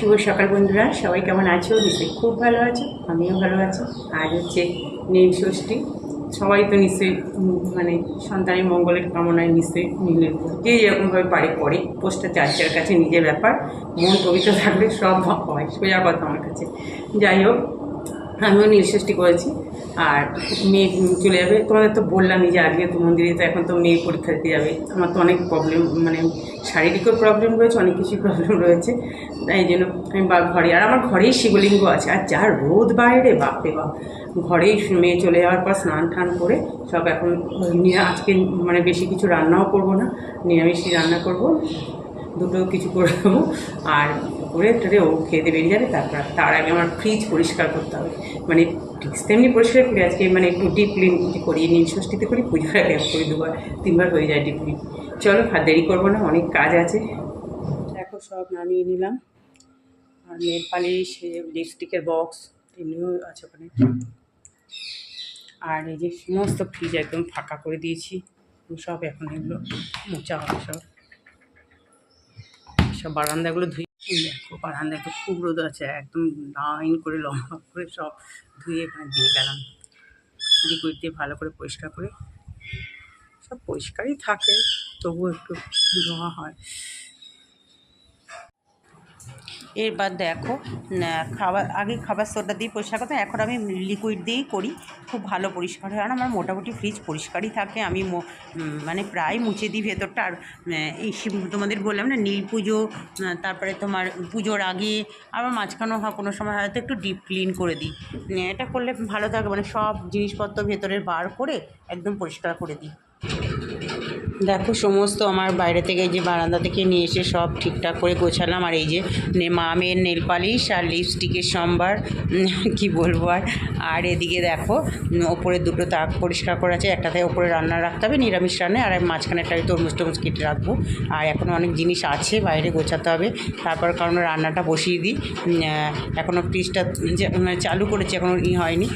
শুভ সকাল বন্ধুরা, সবাই কেমন আছো? নিশ্চয়ই খুব ভালো আছো, আমিও ভালো আছি। আজ হচ্ছে নীল ষষ্ঠী। সবাই তো নিশ্চয়ই মানে সন্তানের মঙ্গলের কামনায় নিশ্চয়ই নীলের যে যেরকমভাবে পারে করে পোস্টটা যার যার কাছে নিজের ব্যাপার, মন পবিত্র থাকলে সব হয়, সোজা কথা আমার কাছে। যাই হোক, আমিও নীল ষষ্ঠী করেছি। আর মেয়ে চলে যাবে, তোমাদের তো বললামই যে আজকে তো মন্দিরে, তো এখন তো মেয়ে পরীক্ষা দিতে যাবে। আমার তো অনেক প্রবলেম, মানে শারীরিকও প্রবলেম রয়েছে, অনেক কিছুই প্রবলেম রয়েছে। তাই জন্য আমি ঘরে, আর আমার ঘরেই শিবলিঙ্গ আছে। আর যা রোদ বাইরে, বাপরে বাপ! ঘরেই মেয়ে চলে যাওয়ার পর স্নান টান করে সব এখন আজকে মানে বেশি কিছু রান্নাও করব না, নিরামিষই রান্না করব, দুটো কিছু করে দেবো। আর করে টেরে ও খেতে বেরিয়ে যাবে। তার আগে আমার ফ্রিজ পরিষ্কার করতে হবে, মানে ঠিক তেমনি পরিষ্কার করি আজকে, মানে একটু ডিপ ক্লিন করি। নীল ষষ্ঠীতে করি, পুজোর আগে করি, 2-3 বার হয়ে যায় ডিপ ক্লিন। চলো, আর দেরি করবো না, অনেক কাজ আছে। দেখো, সব নামিয়ে নিলাম। আর নেল পালিশ, লিপস্টিকের বক্স এমনিও আছে ওখানে। আর এই যে সমস্ত ফ্রিজ একদম ফাঁকা করে দিয়েছি, সব এখন এগুলো মোচা হবে। সব বারান্দাগুলো ধুয়ে, দেখো বারান্দায় তো খুব রোদ আছে, একদম লাইন করে লম্বা করে সব ধুয়ে এখানে দিয়ে গেলাম। লিকুইড দিয়ে ভালো করে পরিষ্কার করে, সব পরিষ্কারই থাকে, তবুও একটু ধোয়া হয়। এরবার দেখো, খাবার সোডা দিয়ে পরিষ্কার করতাম, এখন আমি লিকুইড দিয়েই করি, খুব ভালো পরিষ্কার হয়। আর আমার মোটামুটি ফ্রিজ পরিষ্কারই থাকে, আমি মানে প্রায় মুছে দিই ভেতরটা। আর এই তোমাদের বললাম না, নীল পুজো, তারপরে তোমার পুজোর আগে, আবার মাঝখানেও কোনো সময় হয়তো একটু ডিপ ক্লিন করে দিই। এটা করলে ভালো থাকে, মানে সব জিনিসপত্র ভেতরের বার করে একদম পরিষ্কার করে দিই। দেখো, সমস্ত আমার বাইরে থেকে, এই যে বারান্দা থেকে নিয়ে এসে সব ঠিকঠাক করে গোছালাম। আর এই যে মেয়ের নেল পালিশ আর লিপস্টিকের সম্ভার, কি বলবো আর। আর এদিকে দেখো, ওপরে দুটো তাক পরিষ্কার করা আছে, একটাতে ওপরে রান্না রাখতে হবে, নিরামিষ রান্না, আর মাঝখানেরটায় তরমুজ কেটে রাখবো। আর এখনও অনেক জিনিস আছে বাইরে গোছাতে হবে। তারপর কারণ রান্নাটা বসিয়ে দিই, এখনও ফ্রিজটা চালু করেছি, এখনও হয়নি।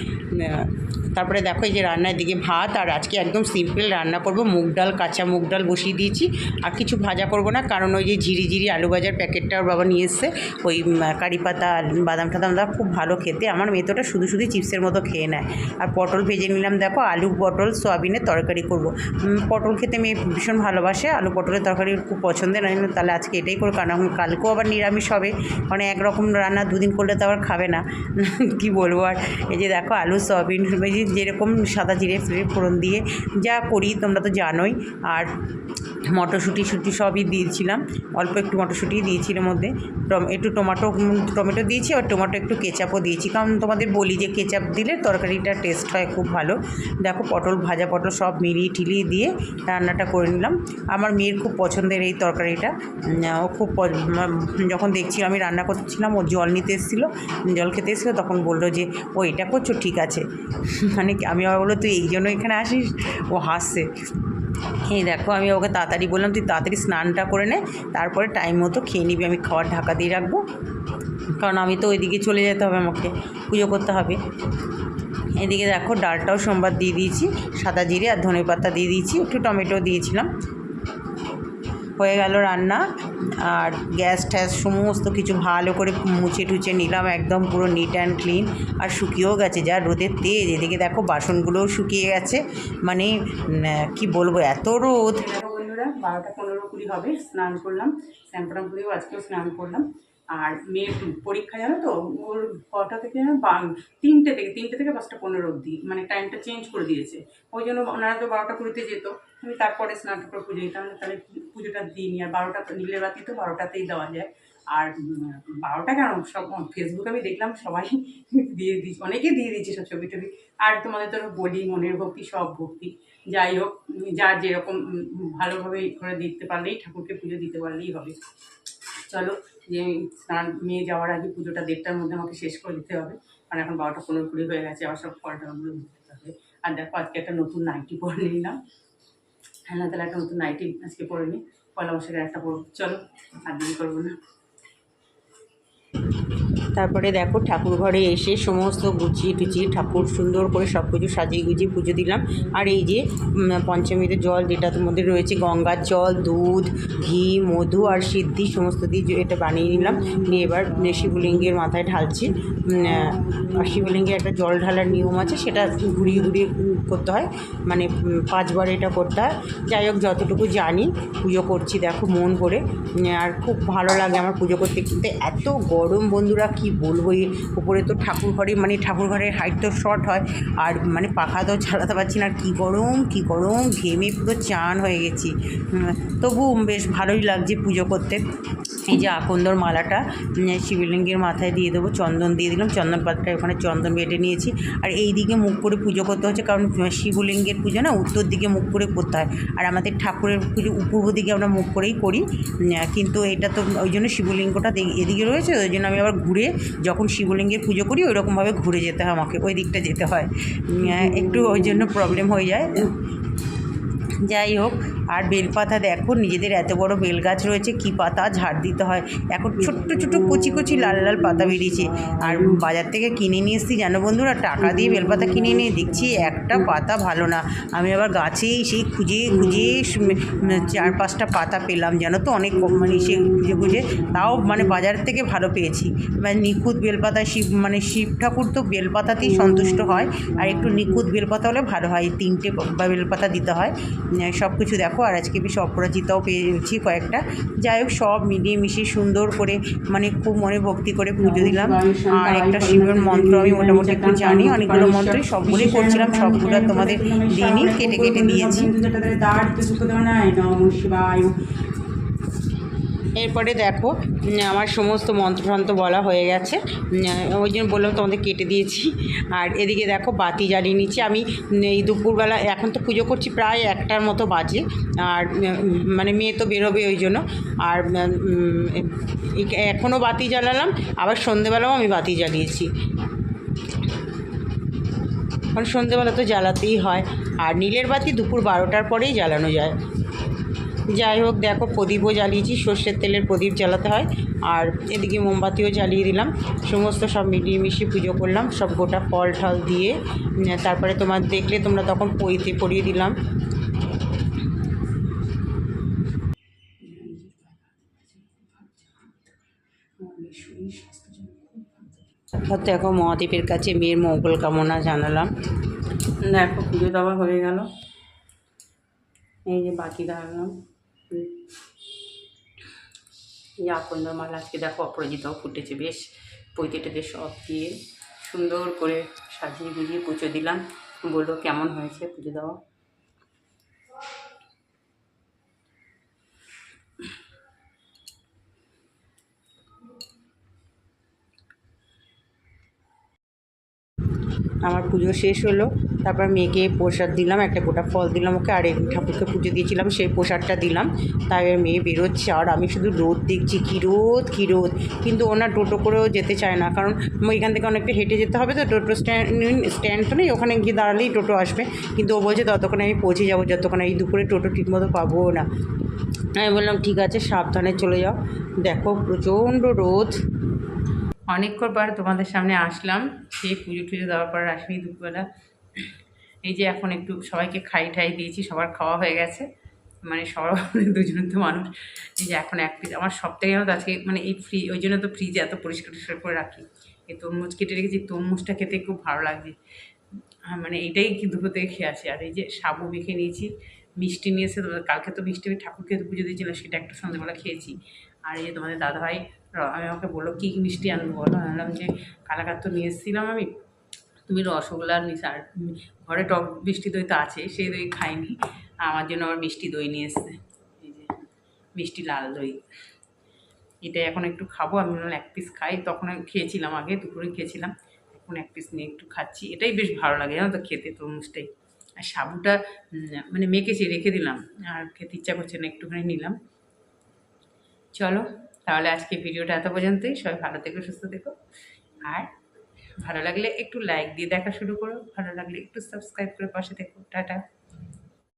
তারপরে দেখো, এই যে রান্নার দিকে ভাত, আর আজকে একদম সিম্পল রান্না করব, মুগ ডাল, কাঁচা মুগ ডাল বসিয়ে দিয়েছি। আর কিছু ভাজা করব না, কারণ ওই যে ঝিরি আলু ভাজার প্যাকেটটা ওর বাবা নিয়ে এসছে, ওই কারি পাতা, বাদাম টাদাম দেওয়া, খুব ভালো খেতে। আমার মেয়েটা শুধু চিপসের মতো খেয়ে নেয়। আর পটল ভেজে নিলাম, দেখো আলু পটল সয়াবিনের তরকারি করব। পটল খেতে মেয়ে ভীষণ ভালোবাসে, আলু পটলের তরকারি খুব পছন্দের, তাহলে আজকে এটাই করে, কারণ কালকেও আবার নিরামিষ হবে, মানে একরকম রান্না দুদিন করলে তো আবার খাবে না, কি বলবো। আর এই যে দেখো, আলু সয়াবিন যেরকম সাদা জিরে ফোড়ন দিয়ে যা করি তোমরা তো জানোই। আর মটরশুঁটি সবই দিয়েছিলাম, অল্প একটু মটরশুঁটি দিয়েছিলাম, মধ্যে একটু টমেটো দিয়েছি, আর টমেটো একটু কেচাপও দিয়েছি, কারণ তোমাদের বলি যে কেচাপ দিলে তরকারিটা টেস্ট হয় খুব ভালো। দেখো, ভাজা পটল সব মিলিয়ে দিয়ে রান্নাটা করে নিলাম। আমার মেয়ের খুব পছন্দের এই তরকারিটা, ও খুব যখন দেখছি আমি রান্না করতেছিলাম, ও জল নিতে এসেছিলো, জল খেতে এসেছিলো, তখন বললো যে ও এটা করছো, ঠিক আছে। মানে আমি আবার বললো, তুই এই জন্য এখানে আসিস? ও হাসছে। এই দেখো, আমি ওকে তাড়াতাড়ি বললাম, তুই তাড়াতাড়ি স্নানটা করে নে, তারপরে টাইম মতো খেয়ে নিবি, আমি খাওয়ার ঢাকা দিয়ে রাখবো, কারণ আমি তো ওইদিকে চলে যেতে হবে, আমাকে পুজো করতে হবে। এদিকে দেখো, ডালটাও সোমবার দিয়ে দিয়েছি, সাদা জিরে আর ধনে পাতা দিয়ে দিয়েছি, একটু টমেটো দিয়েছিলাম। হয়ে গেল রান্না। আর গ্যাস সমস্ত কিছু ভালো করে মুছে নিলাম, একদম পুরো নিট অ্যান্ড ক্লিন। আর শুকিয়েও গেছে, যা রোদের তেজ। এদিকে দেখো, বাসনগুলোও শুকিয়ে গেছে, মানে কি বলবো, এত রোদ। বন্ধুরা, 12টা 15-20 হবে, স্নান করলাম, স্যাম্পটাম করেও আজকেও স্নান করলাম। আর মেয়ের পরীক্ষা, জানো তো, ওর কটা থেকে যেন 3টে থেকে 5টা 15 অবধি, মানে টাইমটা চেঞ্জ করে দিয়েছে। ওই জন্য ওনারা তো 12টা 20-তে যেত, আমি তারপরে স্নানটা করে পুজো দিতাম, তাহলে পুজোটা দিইনি। আর 12টা নীলের বাতি তো 12টাতেই দেওয়া যায়। আর 12টা কেন, সব ফেসবুকে আমি দেখলাম সবাই দিয়ে দিচ্ছে, অনেকে দিয়ে দিচ্ছে সব ছবি টবি। আর তোমাদের তো বলি, মনের ভক্তি সব ভক্তি। যাই হোক, যার যেরকম ভালোভাবে করে দিতে পারলেই, ঠাকুরকে পুজো দিতে পারলেই হবে। চলো, যে স্নান মেয়ে যাওয়ার আগে পুজোটা 1টার মধ্যে আমাকে শেষ করে দিতে হবে, কারণ এখন 12টা 15 হয়ে গেছে, আবার সব ফলটাগুলো দিতে হবে। আর দেখো, আজকে একটা নতুন নাইটি পরে নিলাম। হ্যাঁ, তাহলে একটা নতুন নাইটি আজকে পরে নিই, পয়লা বৈশাখের একটা পরব। চলো, আর দেরি করবো না। তারপরে দেখো ঠাকুর ঘরে এসে সমস্ত গুছিয়ে টুচিয়ে ঠাকুর সুন্দর করে সব কিছু সাজিয়ে গুছিয়ে পুজো দিলাম। আর এই যে পঞ্চমীতে জল যেটার মধ্যে রয়েছে গঙ্গার জল, দুধ, ঘি, মধু আর সিদ্ধি সমস্ত দিয়ে এটা বানিয়ে নিলাম। নিয়ে এবার শিবলিঙ্গের মাথায় ঢালছি। শিবলিঙ্গে একটা জল ঢালার নিয়ম আছে, সেটা ঘুরিয়ে ঘুরিয়ে করতে হয়, মানে 5 বার এটা করতে হয়। যাই হোক, যতটুকু জানি পুজো করছি দেখো মন করে। আর খুব ভালো লাগে আমার পুজো করতে। কিন্তু এত গরম বন্ধুরা কি বলবো, উপরে তো ঠাকুর ঘরে, মানে ঠাকুর ঘরের হাইট তো শর্ট হয়, আর মানে পাখা তো চালাতে পারছি না। আর কী গরম ঘেমে পুরো চান হয়ে গেছি। তবু বেশ ভালোই লাগছে পুজো করতে। এই যে আকন্দর মালাটা শিবলিঙ্গের মাথায় দিয়ে দেবো, চন্দন দিয়ে দিলাম, চন্দন পাতাটা ওখানে চন্দন বেটে নিয়েছি। আর এই দিকে মুখ করে পুজো করতে হচ্ছে, কারণ শিবলিঙ্গের পুজো না উত্তর দিকে মুখ করে করতে হয়, আর আমাদের ঠাকুরের পুজো পূর্ব দিকে আমরা মুখ করেই করি। কিন্তু এটা তো ওই জন্য শিবলিঙ্গটা এদিকে রয়েছে, ওই জন্য আমি আবার ঘুরে যখন শিবলিঙ্গের পুজো করি ওই রকমভাবে ঘুরে যেতে হয়, আমাকে ওই দিকটা যেতে হয়, একটু ওই জন্য প্রবলেম হয়ে যায়। যাই হোক, আর বেলপাতা দেখো, নিজেদের এত বড় বেল গাছ রয়েছে, কি পাতা ঝাড় দিতে হয়। এখন ছোট্ট ছোট্ট কচি কচি লাল লাল পাতা বেরিয়েছে। আর বাজার থেকে কিনে নিয়ে এসেছি জানো বন্ধুরা, টাকা দিয়ে বেলপাতা কিনে নিয়ে দেখছি একটা পাতা ভালো না। আমি আবার গাছেই সেই খুঁজে 4-5টা পাতা পেলাম জানো তো, অনেক মানে সে খুঁজে তাও মানে বাজার থেকে ভালো পেয়েছি। মানে নিখুঁত বেলপাতা, শিব ঠাকুর তো বেলপাতাতেই সন্তুষ্ট হয়, আর একটু নিখুঁত বেলপাতা হলে ভালো হয়। 3টে বেলপাতা দিতে হয় সব কিছু দেখো। আর আজকে বেশ অপরাজিতাও পেয়েছি কয়েকটা। যাই হোক, সব মিলিয়ে মিশিয়ে সুন্দর করে মানে খুব মনে ভক্তি করে পুজো দিলাম। আর একটা শিবের মন্ত্র আমি মোটামুটি একটু জানি, অনেকগুলো মন্ত্রই সবগুলোই করছিলাম, সবগুলো তোমাদের দিনই কেটে কেটে দিয়েছি। এরপরে দেখো আমার সমস্ত মন্ত্রতন্ত্র বলা হয়ে গেছে, ওই জন্য বললাম তোমাদের কেটে দিয়েছি। আর এদিকে দেখো বাতি জ্বালিয়ে নিচ্ছি আমি। এই দুপুরবেলা এখন তো পুজো করছি প্রায় 1টার মতো বাজে, আর মানে মেয়ে তো বেরোবে ওই জন্য। আর এখনও বাতি জ্বালালাম, আবার সন্ধেবেলাও আমি বাতি জ্বালিয়েছি, কারণ সন্ধেবেলা তো জ্বালাতেই হয়। আর নীলের বাতি দুপুর 12টার পরেই জ্বালানো যায়। যাই হোক, দেখো প্রদীপও জ্বালিয়েছি, সর্ষের তেলের প্রদীপ জ্বালাতে হয়। আর এদিকে মোমবাতিও জ্বালিয়ে দিলাম। সমস্ত সব মিলিয়ে মিশিয়ে পুজো করলাম, সব গোটা ফল ঠল দিয়ে। তারপরে তোমার দেখলে তোমরা তখন পরিয়ে দিলাম। তারপর দেখো মহাদেবের কাছে মেয়ের মঙ্গল কামনা জানালাম। দেখো পুজো দেওয়া হয়ে গেল, এই যে বাতি দাঁড়ালাম। এই আকন্দ মালা আজকে দেখো অপরাজিতাও ফুটেছে, বেশ পৈতেটাতে সব দিয়ে সুন্দর করে সাজিয়ে গুজিয়ে পুজো দিলাম। বললো কেমন হয়েছে পুজো দেওয়া। আমার পুজো শেষ হলো, তারপর মেয়েকে প্রসাদ দিলাম, একটা গোটা ফল দিলাম ওকে, আর ঠাকুরকে পুজো দিয়েছিলাম সেই প্রসাদটা দিলাম। তাই মেয়ে বেরোচ্ছে, আর আমি শুধু রোদ দেখছি, কী রোদ। কিন্তু ওনার টোটো করেও যেতে চায় না, কারণ এখান থেকে অনেকটা হেঁটে যেতে হবে, তো টোটো স্ট্যান্ড তো নেই, ওখানে গিয়ে দাঁড়ালেই টোটো আসবে। কিন্তু ও বলছে ততক্ষণে আমি পৌঁছে যাবো, যতক্ষণ এই দুপুরে টোটো ঠিকমতো পাবো না। আমি বললাম ঠিক আছে, সাবধানে চলে যাও। দেখো প্রচণ্ড রোদ। অনেকক্ষণ পর তোমাদের সামনে আসলাম, সেই পুজো টুজো দেওয়ার পর আসিনি দুপুরবেলা। এই যে এখন একটু সবাইকে ঠাই দিয়েছি, সবার খাওয়া হয়ে গেছে, মানে সবার দুজনের তো মানুষ। এই যে এখন এক পিস আমার সব থেকে জানো তো আজকে মানে এই ওই জন্য তো ফ্রিজে এত পরিষ্কার করে রাখি। এই তরমুজ কেটে রেখেছি, তরমুজটা খেতে খুব ভালো লাগছে, মানে এইটাই কি দুপুর থেকে খেয়ে আসি। আর এই যে সাবু মেখে নিয়েছি, মিষ্টি নিয়ে এসে কালকে তো মিষ্টি আমি ঠাকুরকে পুজো দিয়েছিলাম, সেটা একটু সন্ধ্যেবেলা খেয়েছি। আর এই যে তোমাদের দাদাভাই আমি আমাকে বললো কী মিষ্টি আনবো বলো, আনলাম যে কালাকাত তো নিয়ে এসেছিলাম আমি, তুমি রসগোল্লা নিস, আর ঘরে টক মিষ্টি দই তো আছে, সেই দই খাইনি, আমার জন্য আবার মিষ্টি দই নিয়ে এসছে, এই যে মিষ্টি লাল দই। এটাই এখন একটু খাবো, আমি বললাম 1 পিস খাই, তখন খেয়েছিলাম, আগে দুপুরে খেয়েছিলাম, এখন 1 পিস নিয়ে একটু খাচ্ছি। এটাই বেশ ভালো লাগে জানো তো খেতে, তরমুজটাই। আর সাবুটা মানে মেখেছি রেখে দিলাম, আর খেতে ইচ্ছা করছে না, একটুখানি নিলাম। চলো তাহলে আজকে ভিডিওটা এত পর্যন্তই, সবাই ভালো থেকো, সুস্থ থেকো। আর ভালো লাগলে একটু লাইক দিয়ে দেখা শুরু করো, ভালো লাগলে একটু সাবস্ক্রাইব করে পাশে থেকো। টাটা।